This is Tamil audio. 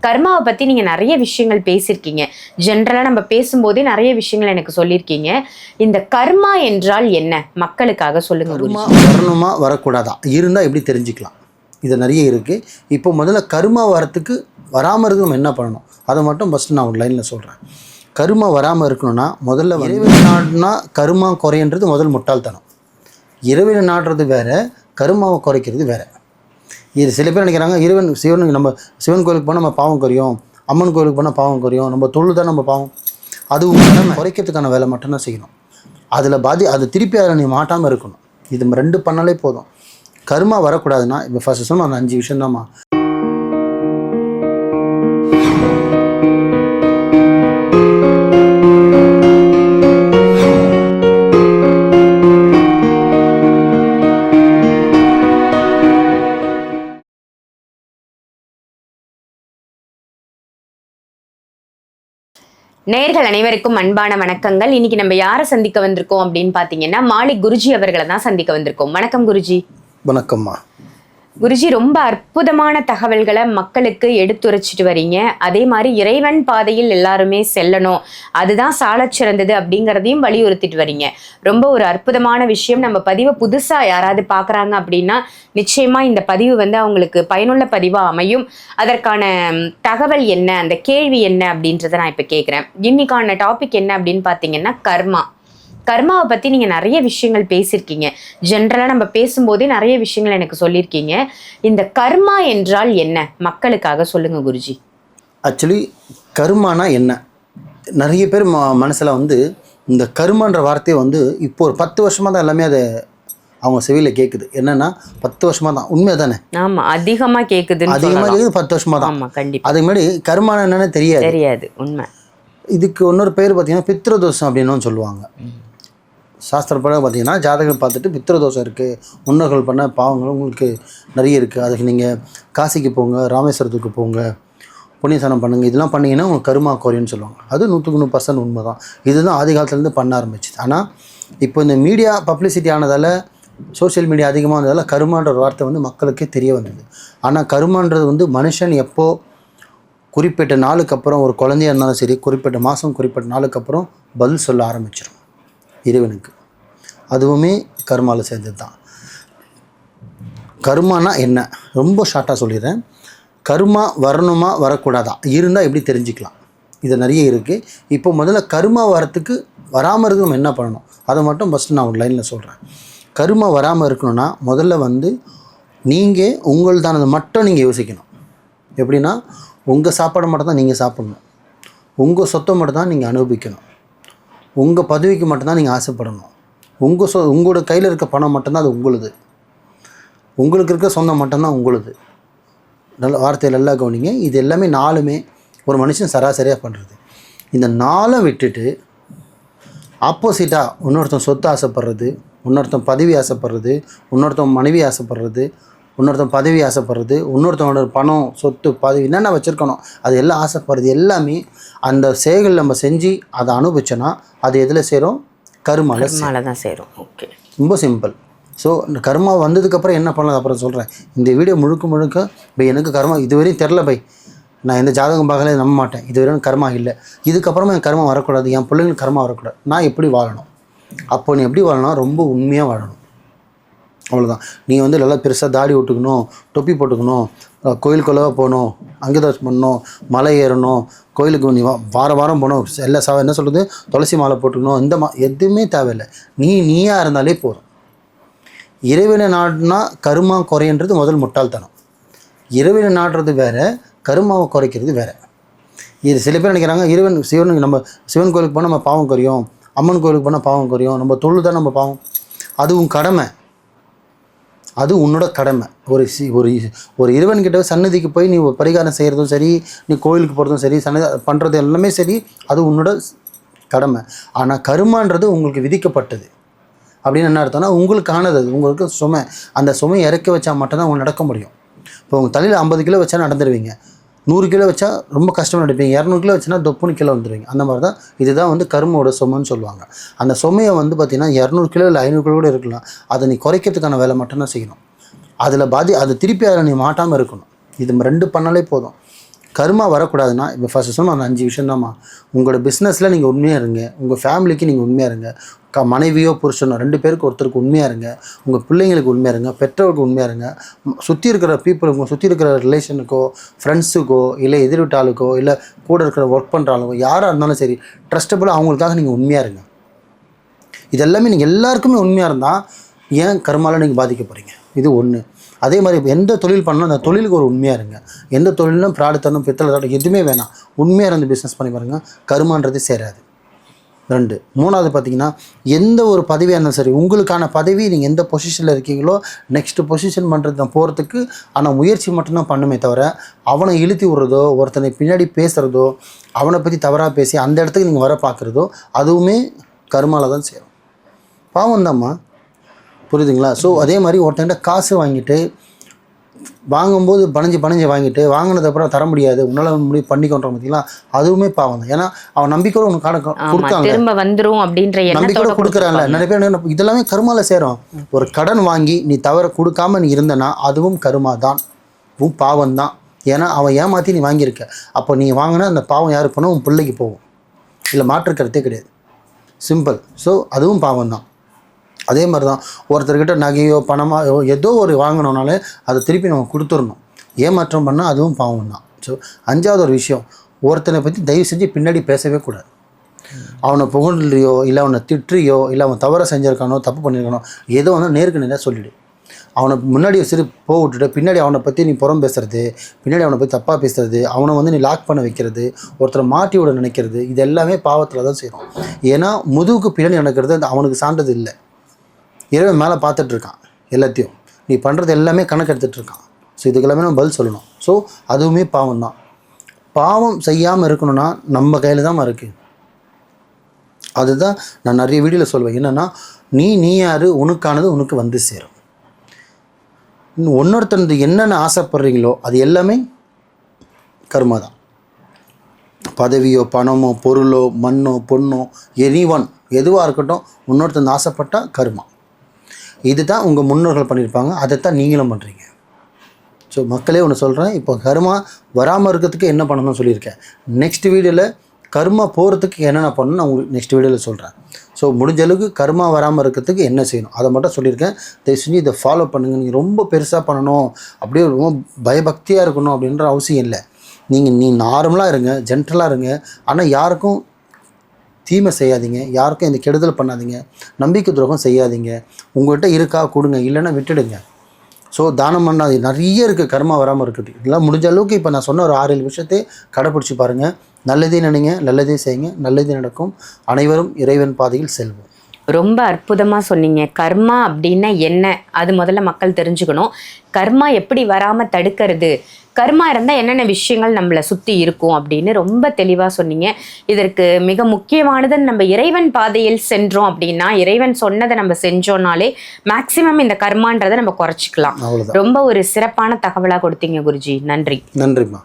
கர்மாவை பற்றி நீங்கள் நிறைய விஷயங்கள் பேசியிருக்கீங்க. ஜென்ரலாக நம்ம பேசும்போதே நிறைய விஷயங்கள் எனக்கு சொல்லியிருக்கீங்க. இந்த கர்மா என்றால் என்ன மக்களுக்காக சொல்லுங்க. கர்மா வரணுமா வரக்கூடாதா இருந்தால் எப்படி தெரிஞ்சுக்கலாம்? இது நிறைய இருக்குது. இப்போ முதல்ல கர்மா வரத்துக்கு வராமல் இருக்கு நம்ம என்ன பண்ணணும் அதை மட்டும் ஃபஸ்ட்டு நான் ஒரு லைனில் சொல்கிறேன். கர்மா வராமல் இருக்கணும்னா முதல்ல இறைவனை நாடுனா கர்மா குறைன்றது முதல் முட்டாள்தனம். இறைவனை நாடுறது வேறு, கர்மாவை குறைக்கிறது வேறு. இது சில பேர் நினைக்கிறாங்க சிவன் நம்ம சிவன் கோயிலுக்கு போனால் நம்ம பாவம் குறையும், அம்மன் கோயிலுக்கு போனால் பாவம் குறையும், நம்ம தொழில் தான் நம்ம பாவம். அது குறைக்கிறதுக்கான வேலை மட்டும்தான் செய்யணும். அதில் அது திருப்பி அதில் நீ மாட்டாமல் இருக்கணும். இது ரெண்டு பண்ணாலே போதும். கர்மா வரக்கூடாதுன்னா இப்போ ஃபஸ்ட்டு சொன்னால் அந்த 5 விஷயம்தாம்மா. நேயர்கள் அனைவருக்கும் அன்பான வணக்கங்கள். இன்னைக்கு நம்ம யாரை சந்திக்க வந்திருக்கோம் அப்படின்னு பார்த்தீங்கன்னா மாலிக் குருஜி அவர்களை தான் சந்திக்க வந்திருக்கோம். வணக்கம் குருஜி. வணக்கம்மா. குருஜி, ரொம்ப அற்புதமான தகவல்களை மக்களுக்கு எடுத்துரைச்சிட்டு வரீங்க. அதே மாதிரி இறைவன் பாதையில் எல்லாருமே செல்லணும், அதுதான் சாலச் சிறந்தது அப்படிங்கிறதையும் வலியுறுத்திட்டு வரீங்க. ரொம்ப ஒரு அற்புதமான விஷயம். நம்ம பதிவை புதுசாக யாராவது பார்க்குறாங்க அப்படின்னா நிச்சயமா இந்த பதிவு அவங்களுக்கு பயனுள்ள பதிவாக அமையும். அதற்கான தகவல் என்ன, அந்த கேள்வி என்ன அப்படின்றத நான் இப்போ கேட்குறேன். இன்னைக்கான டாபிக் என்ன அப்படின்னு பார்த்தீங்கன்னா கர்மாவை பற்றி நீங்கள் நிறைய விஷயங்கள் பேசியிருக்கீங்க. ஜென்ரலாக நம்ம பேசும்போதே நிறைய விஷயங்கள் எனக்கு சொல்லியிருக்கீங்க. இந்த கர்மா என்றால் என்ன மக்களுக்காக சொல்லுங்கள் குருஜி. ஆக்சுவலி கர்மானா என்ன, நிறைய பேர் மனசில் இந்த கர்மான்ற வார்த்தையை இப்போ ஒரு 10 வருஷமாக தான் எல்லாமே அதை அவங்க செவியில் கேட்குது. என்னென்னா 10 வருஷமாக தான். உண்மை தானே? ஆமாம், அதிகமாக கேட்குது. 10 வருஷமாக தான். ஆமாம், கண்டிப்பாக. அதுக்கு முன்னாடி கர்மானா என்னன்னு தெரியாது. உண்மை. இதுக்கு இன்னொரு பேர் பார்த்தீங்கன்னா பித்ருதோஷம் அப்படின்னு சொல்லுவாங்க. சாஸ்திரப்பட பார்த்தீங்கன்னா ஜாதகம் பார்த்துட்டு பித்ருதோஷம் இருக்குது, முன்னோர்கள் பண்ண பாவங்கள் உங்களுக்கு நிறைய இருக்குது, அதுக்கு நீங்கள் காசிக்கு போங்க, ராமேஸ்வரத்துக்கு போங்க, புண்ணியஸ்தானம் பண்ணுங்கள், இதெல்லாம் பண்ணிங்கன்னா உங்களுக்கு கர்மா குறையும்னு சொல்லுவாங்க. அது 100% உண்மை தான். இதுதான் ஆதி காலத்துலேருந்து பண்ண ஆரம்பிச்சு. ஆனால் இப்போ இந்த மீடியா பப்ளிசிட்டி ஆனதால், சோஷியல் மீடியா அதிகமாக இருந்ததால் கர்மான்ற ஒரு வார்த்தை மக்களுக்கே தெரிய வந்தது. ஆனால் கர்மான்றது மனுஷன் எப்போ குறிப்பிட்ட நாளுக்கு அப்புறம், ஒரு குழந்தையாக இருந்தாலும் சரி, குறிப்பிட்ட மாதம் குறிப்பிட்ட நாளுக்கு அப்புறம் பதில் சொல்ல ஆரம்பிச்சிடும் இறைவனுக்கு. அதுவுமே கர்மாவில் சேர்ந்தது தான். கர்மானா என்ன ரொம்ப ஷார்ட்டாக சொல்லிடுறேன். கர்மா வரணுமா வரக்கூடாதா இருந்தால் எப்படி தெரிஞ்சுக்கலாம்? இது நிறைய இருக்குது. இப்போ முதல்ல கர்மா வரத்துக்கு வராமல் இருக்கு நம்ம என்ன பண்ணணும் அதை மட்டும் ஃபஸ்ட்டு நான் ஒரு லைனில் சொல்கிறேன். கர்மா வராமல் இருக்கணும்னா முதல்ல நீங்கள் உங்கள்தானதை மட்டும் நீங்கள் யோசிக்கணும். எப்படின்னா உங்கள் சாப்பாடு மட்டும் தான் நீங்கள் சாப்பிட்ணும், உங்கள் சொத்தை மட்டும் தான் நீங்கள் அனுபவிக்கணும், உங்கள் பதவிக்கு மட்டும்தான் நீங்கள் ஆசைப்படணும், உங்களோட கையில் இருக்க பணம் மட்டும்தான் அது உங்களுது, உங்களுக்கு இருக்க சொந்தம் மட்டும்தான் உங்களுது. நல்ல வார்த்தையில் எல்லாம் கவனிங்க. இது எல்லாமே 4மே ஒரு மனுஷன் சராசரியாக பண்ணுறது. இந்த 4 விட்டுட்டு ஆப்போசிட்டாக இன்னொருத்தன் சொத்து ஆசைப்படுறது, இன்னொருத்தன் பதவி ஆசைப்படுறது, இன்னொருத்தன் மனைவி ஆசைப்படுறது, இன்னொருத்தன் பதவி ஆசைப்படுறது, இன்னொருத்தவனோட பணம் சொத்து பதவி என்னென்ன வச்சுருக்கணும் அது எல்லாம் ஆசைப்படுறது எல்லாமே அந்த செயல்கள் நம்ம செஞ்சு அதை அனுபவிச்சோன்னா அது எதில் சேரும்? கர்மாவில் தான் சேரும். ஓகே, ரொம்ப சிம்பிள். ஸோ இந்த கர்மா வந்ததுக்கப்புறம் என்ன பண்ணலாம் அப்புறம் சொல்கிறேன். இந்த வீடியோ முழுக்க பை எனக்கு கர்மா இதுவரையும் தெரில பை, நான் எந்த ஜாதகம் பார்க்கல நம்ப மாட்டேன், இதுவரையும் கர்மா இல்லை, இதுக்கப்புறமா என் கர்மா வரக்கூடாது, என் பிள்ளைங்களுக்கு கர்மா வரக்கூடாது, நான் எப்படி வாழணும்? அப்போ நீ எப்படி வாழணும்? ரொம்ப உண்மையாக வாழணும். அவ்வளோதான். நீ நல்லா பெருசாக தாடி விட்டுக்கணும், தொப்பி போட்டுக்கணும், கோயிலுக்குள்ளே போகணும், அங்கேதாச்சும் பண்ணணும், மலை ஏறணும், கோயிலுக்கு நீ வாரம் போகணும், என்ன சொல்கிறது, துளசி மாலை போட்டுக்கணும், எதுவுமே தேவையில்லை. நீயாக இருந்தாலே போதும். இறைவனை நாடுனா கர்மா குறைன்றது முதல் முட்டாள்தனம். இறைவனை நாடுறது வேறு, கர்மாவை குறைக்கிறது வேறு. இது சில பேர் நினைக்கிறாங்க சிவன் நம்ம சிவன் கோயிலுக்கு போனால் நம்ம பாவம் குறையும், அம்மன் கோயிலுக்கு போனால் பாவம் குறையும், நம்ம தொழில் தான் நம்ம பாவம். அதுவும் கடமை, அது உன்னோட கடமை. ஒரு இறைவன்கிட்ட சன்னதிக்கு போய் நீ பரிகாரம் செய்கிறதும் சரி, நீ கோயிலுக்கு போகிறதும் சரி, சன்னதி பண்ணுறது எல்லாமே சரி, அது உன்னோட கடமை. ஆனால் கர்மான்றது உங்களுக்கு விதிக்கப்பட்டது. அப்படின்னு என்ன அர்த்தம்னா உங்களுக்கானது, அது உங்களுக்கு சுமை. அந்த சுமையை இறக்கி வச்சா மட்டும்தான் உங்களுக்கு நடக்க முடியும். இப்போ உங்கள் தலையில் 50 கிலோ வச்சா நடந்துருவீங்க, 100 கிலோ வச்சா ரொம்ப கஷ்டமாக நடப்பீங்க, 200 கிலோ வச்சுன்னா தொப்புன்னு கிலோ வந்துடுவீங்க. அந்த மாதிரி தான் இதுதான் கர்மோட சுமைன்னு சொல்லுவாங்க. அந்த சுமையை பார்த்திங்கன்னா 200 கிலோ இல்லை 500 கிலோ கூட இருக்கலாம். அதை நீ குறைக்கிறதுக்கான வேலை மட்டும்தான் செய்யணும். அது திருப்பி அதில் நீ மாட்டாமல் இருக்கணும். இது 2 பண்ணாலே போதும். கர்மா வரக்கூடாதுன்னா இப்போ ஃபர்ஸ்ட் சொன்ன அந்த 5 விஷயம் தான்மா. உங்களோட பிஸ்னஸில் நீங்கள் உண்மையாக இருங்க, உங்கள் ஃபேமிலிக்கு நீங்கள் உண்மையாக இருங்க, மனைவியோ புருஷனோ 2 பேருக்கு ஒருத்தருக்கு உண்மையாக இருங்க, உங்கள் பிள்ளைங்களுக்கு உண்மையாக இருங்க, பெற்றோருக்கு உண்மையாக இருங்க, சுற்றி இருக்கிற பீப்புளுக்கு, சுற்றி இருக்கிற ரிலேஷனுக்கோ ஃப்ரெண்ட்ஸுக்கோ இல்லை எதிர் வீட்டாளுக்கோ இல்லை கூட இருக்கிற ஒர்க் பண்ணுற ஆளுக்கோ யாராக இருந்தாலும் சரி ட்ரஸ்டபுளாக அவங்களுக்காக நீங்கள் உண்மையாக இருங்க. இது எல்லாமே நீங்கள் எல்லாருக்குமே உண்மையாக இருந்தால் ஏன் கர்மாவில் நீங்கள் பாதிக்க போகிறீங்க? இது ஒன்று. அதே மாதிரி இப்போ எந்த தொழில் பண்ணாலும் அந்த தொழிலுக்கு ஒரு உண்மையாக இருங்க. எந்த தொழிலும் பிராடுத்தனம் பித்தளை எதுவுமே வேணாம், உண்மையாக இருந்து பிஸ்னஸ் பண்ணி பாருங்கள், கர்மான்றது சேராது. 2. 3வது பார்த்தீங்கன்னா எந்த ஒரு பதவியாக இருந்தாலும் சரி, உங்களுக்கான பதவி நீங்கள் எந்த பொசிஷனில் இருக்கீங்களோ நெக்ஸ்ட் பொசிஷன் பண்ணுறது தான் போகிறதுக்கு ஆனால் முயற்சி மட்டும்தான் பண்ணுமே தவிர அவனை இழுத்தி விடுறதோ ஒருத்தனை பின்னாடி பேசுகிறதோ அவனை பற்றி தவறாக பேசி அந்த இடத்துக்கு நீங்கள் வர பார்க்குறதோ அதுவுமே கர்மாவில் தான் சேரும். பாவம் தான்மா, புரியுதுங்களா? ஸோ அதே மாதிரி ஒருத்தன்ட்ட காசு வாங்கிட்டு வாங்கும்போது பணிஞ்சு வாங்கிட்டு வாங்கினதுக்கப்புறம் தர முடியாது, உன்னால் முடிவு பண்ணிக்கொண்டோம் பார்த்தீங்களா, அதுவுமே பாவம் தான். ஏன்னா அவன் நம்பிக்கையோட உனக்கு கொடுக்காங்க, திரும்ப வந்துடும் அப்படின்ற நம்பிக்கையோட கொடுக்குறாங்கல்ல. நிறைய பேர் இதெல்லாமே கர்மால சேரும். ஒரு கடன் வாங்கி நீ தவற கொடுக்காம நீ இருந்தனா அதுவும் கர்மா தான், பாவம் தான். ஏன்னா அவன் ஏமாற்றி நீ வாங்கியிருக்க. அப்போ நீ வாங்கினா அந்த பாவம் யாருக்கு போனால் உன் பிள்ளைக்கு போகும், இல்லை மாற்றுக்கிறதே கிடையாது, சிம்பிள். ஸோ அதுவும் பாவம் தான். அதே மாதிரி தான் ஒருத்தர்கிட்ட நகையோ பணமாயோ ஏதோ ஒரு வாங்கினோனாலே அதை திருப்பி நம்ம கொடுத்துடணும். ஏமாற்றம் பண்ணால் அதுவும் பாவம் தான். ஸோ 5வது ஒரு விஷயம், ஒருத்தனை பற்றி தயவு செஞ்சு பின்னாடி பேசவே கூடாது. அவனை புகழ்லையோ இல்லை அவனை திட்டுறியோ இல்லை அவன் தவற செஞ்சுருக்கானோ தப்பு பண்ணியிருக்கானோ ஏதோ வந்து நேருக்கு நேராக சொல்லிவிடு. அவனை முன்னாடி சரி விட்டுட்டு பின்னாடி அவனை பற்றி நீ புறம் பேசுறது, பின்னாடி அவனை பற்றி தப்பாக பேசுறது, அவனை வந்து நீ லாக் பண்ண வைக்கிறது, ஒருத்தரை மாட்டி விட நினைக்கிறது, இது எல்லாமே பாவத்தில் தான் செய்கிறோம். ஏன்னா முதுகுக்கு பின்னாடி நடக்கிறது அவனுக்கு சான்றது இல்லை. இறைவன் மேலே பார்த்துட்ருக்கான் எல்லாத்தையும், நீ பண்ணுறது எல்லாமே கணக்கு எடுத்துகிட்ருக்கான். ஸோ இதுக்கெல்லாமே நம்ம பதில் சொல்லணும். ஸோ அதுவுமே பாவம் தான். பாவம் செய்யாமல் இருக்கணும்னா நம்ம கையில் தான் இருக்குது. அதுதான் நான் நிறைய வீடியோவில் சொல்வேன். என்னென்னா நீ யார், உனக்கானது உனக்கு வந்து சேரும். ஒன்னொருத்தனது என்னென்ன ஆசைப்படுறீங்களோ அது எல்லாமே கர்மா தான். பதவியோ பணமோ பொருளோ மண்ணோ பொண்ணோ எதுவாக இருக்கட்டும், இன்னொருத்தன் ஆசைப்பட்டால் கர்மா. இதுதான் உங்கள் முன்னோர்கள் பண்ணியிருப்பாங்க, அதைத்தான் நீங்களும் பண்ணுறீங்க. ஸோ மக்களே ஒன்று சொல்கிறேன், இப்போ கர்மா வராமல் இருக்கிறதுக்கு என்ன பண்ணணும்னு சொல்லியிருக்கேன். நெக்ஸ்ட் வீடியோவில் கர்மா போகிறதுக்கு என்னென்ன பண்ணணும் நான் உங்களுக்கு நெக்ஸ்ட் வீடியோவில் சொல்கிறேன். ஸோ முடிஞ்ச அளவுக்கு கர்மா வராமல் இருக்கிறதுக்கு என்ன செய்யணும் அதை மட்டும் சொல்லியிருக்கேன். தயவு செஞ்சு இதை ஃபாலோ பண்ணுங்கள். நீங்கள் ரொம்ப பெருசாக பண்ணணும், அப்படியே ரொம்ப பயபக்தியாக இருக்கணும் அப்படின்ற அவசியம் இல்லை. நீ நார்மலாக இருங்க, ஜென்ரலாக இருங்க. ஆனால் யாருக்கும் தீமை செய்யாதீங்க, யாருக்கும் இந்த கெடுதல் பண்ணாதீங்க, நம்பிக்கை துரோகம் செய்யாதீங்க. உங்கள்கிட்ட இருக்கா கொடுங்க, இல்லைன்னா விட்டுடுங்க. ஸோ தானம் பண்ணாது நிறைய இருக்குது கர்மா வராமல் இருக்குது. இதெல்லாம் முடிஞ்ச அளவுக்கு இப்போ நான் சொன்ன ஒரு 6-7 விஷயத்தை கடைப்பிடிச்சி பாருங்கள். நல்லதே நினைங்க, நல்லதே செய்யுங்க, நல்லதே நடக்கும். அனைவரும் இறைவன் பாதையில் செல்வோம். ரொம்ப அற்புதமாக சொன்னீங்க. கர்மா அப்படின்னா என்ன, அது முதல்ல மக்கள் தெரிஞ்சுக்கணும். கர்மா எப்படி வராமல் தடுக்கிறது, கர்மா இருந்தால் என்னென்ன விஷயங்கள் நம்மளை சுற்றி இருக்கும் அப்படின்னு ரொம்ப தெளிவாக சொன்னீங்க. இதற்கு மிக முக்கியமானது நம்ம இறைவன் பாதையில் சென்றோம் அப்படின்னா, இறைவன் சொன்னதை நம்ம செஞ்சோம்னாலே மேக்சிமம் இந்த கர்மான்றதை நம்ம குறைச்சிக்கலாம். ரொம்ப ஒரு சிறப்பான தகவலாக கொடுத்தீங்க குருஜி. நன்றி. நன்றிம்மா.